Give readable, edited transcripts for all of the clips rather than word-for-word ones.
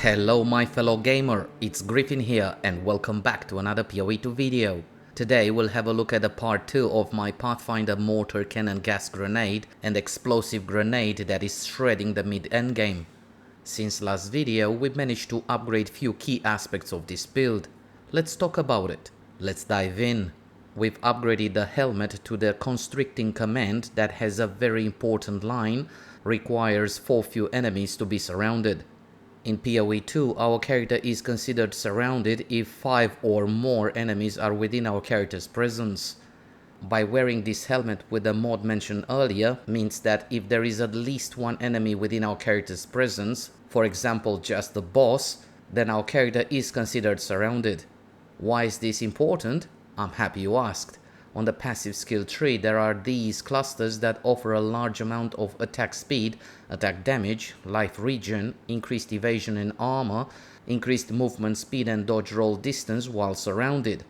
Hello my fellow gamer, it's Griffin here and welcome back to another POE 2 video. Today we'll have a look at the part 2 of my Pathfinder Mortar Cannon Gas Grenade and Explosive Grenade that is shredding the Mid Endgame. Since last video we've managed to upgrade few key aspects of this build. Let's talk about it. Let's dive in. We've upgraded the helmet to the Constricting command that has a very important line, requires 4 few enemies to be surrounded. In PoE 2, our character is considered surrounded if 5 or more enemies are within our character's presence. By wearing this helmet with the mod mentioned earlier means that if there is at least one enemy within our character's presence, for example just the boss, then our character is considered surrounded. Why is this important? I'm happy you asked. On the passive skill tree there are these clusters that offer a large amount of attack speed, attack damage, life regen, increased evasion and armor, increased movement speed and dodge roll distance while surrounded.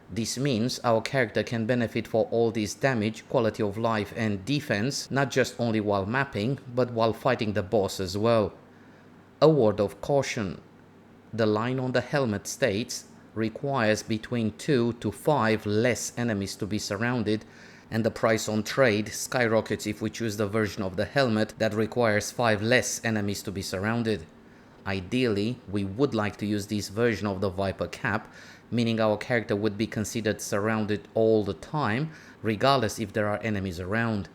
This means our character can benefit for all this damage, quality of life and defense, not just only while mapping, but while fighting the boss as well. A word of caution. The line on the helmet states requires between 2 to 5 less enemies to be surrounded, and the price on trade skyrockets if we choose the version of the helmet that requires 5 less enemies to be surrounded. Ideally, we would like to use this version of the Viper cap, meaning our character would be considered surrounded all the time, regardless if there are enemies around.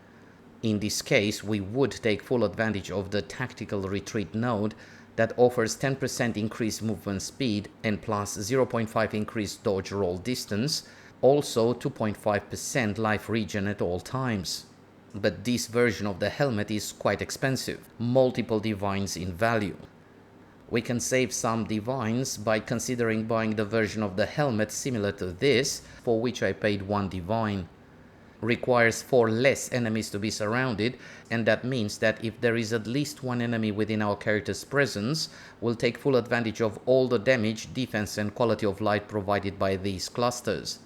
In this case, we would take full advantage of the tactical retreat node that offers 10% increased movement speed and plus 0.5 increased dodge roll distance, also 2.5% life regen at all times. But this version of the helmet is quite expensive, multiple divines in value. We can save some divines by considering buying the version of the helmet similar to this, for which I paid 1 divine. Requires 4 less enemies to be surrounded, and that means that if there is at least one enemy within our character's presence, we'll take full advantage of all the damage, defense and quality of life provided by these clusters.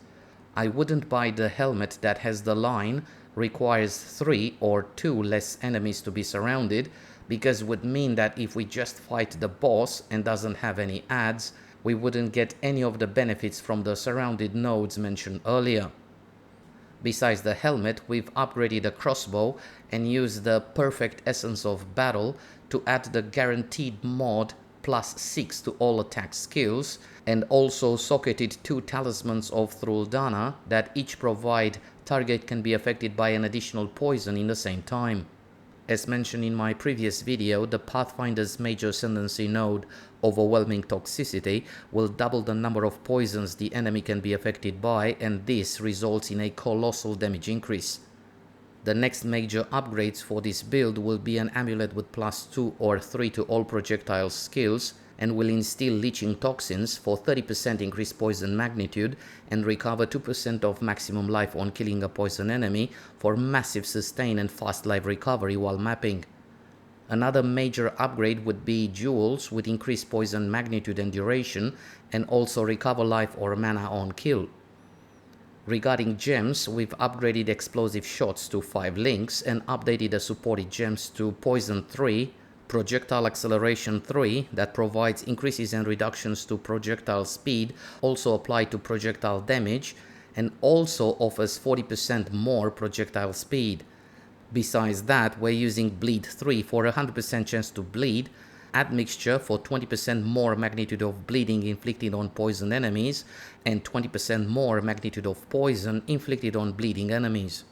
I wouldn't buy the helmet that has the line requires 3 or 2 less enemies to be surrounded, because it would mean that if we just fight the boss and doesn't have any adds, we wouldn't get any of the benefits from the surrounded nodes mentioned earlier. Besides the helmet, we've upgraded the crossbow and used the perfect essence of battle to add the guaranteed mod plus 6 to all attack skills, and also socketed 2 talismans of Thruldana that each provide target can be affected by an additional poison in the same time. As mentioned in my previous video, the Pathfinder's major Ascendancy node, Overwhelming Toxicity, will double the number of poisons the enemy can be affected by, and this results in a colossal damage increase. The next major upgrades for this build will be an amulet with plus 2 or 3 to all projectile skills, and will instill leeching toxins for 30% increased poison magnitude and recover 2% of maximum life on killing a poison enemy for massive sustain and fast life recovery while mapping. Another major upgrade would be jewels with increased poison magnitude and duration, and also recover life or mana on kill. Regarding gems, we've upgraded explosive shots to 5 links and updated the supported gems to poison 3, projectile acceleration 3 that provides increases and reductions to projectile speed, also apply to projectile damage, and also offers 40% more projectile speed. Besides that, we're using bleed 3 for 100% chance to bleed, admixture for 20% more magnitude of bleeding inflicted on poison enemies, and 20% more magnitude of poison inflicted on bleeding enemies.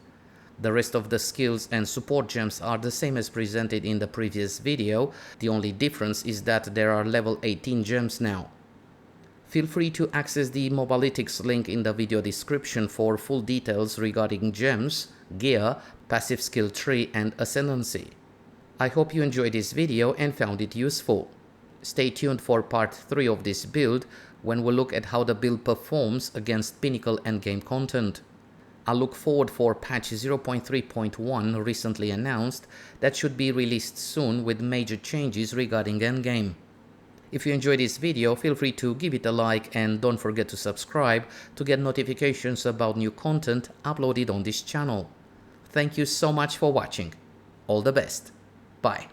The rest of the skills and support gems are the same as presented in the previous video, the only difference is that there are level 18 gems now. Feel free to access the Mobalytics link in the video description for full details regarding gems, gear, passive skill tree and Ascendancy. I hope you enjoyed this video and found it useful. Stay tuned for part 3 of this build, when we'll look at how the build performs against pinnacle endgame content. I look forward for patch 0.3.1 recently announced that should be released soon with major changes regarding endgame. If you enjoyed this video, feel free to give it a like and don't forget to subscribe to get notifications about new content uploaded on this channel. Thank you so much for watching. All the best. Bye.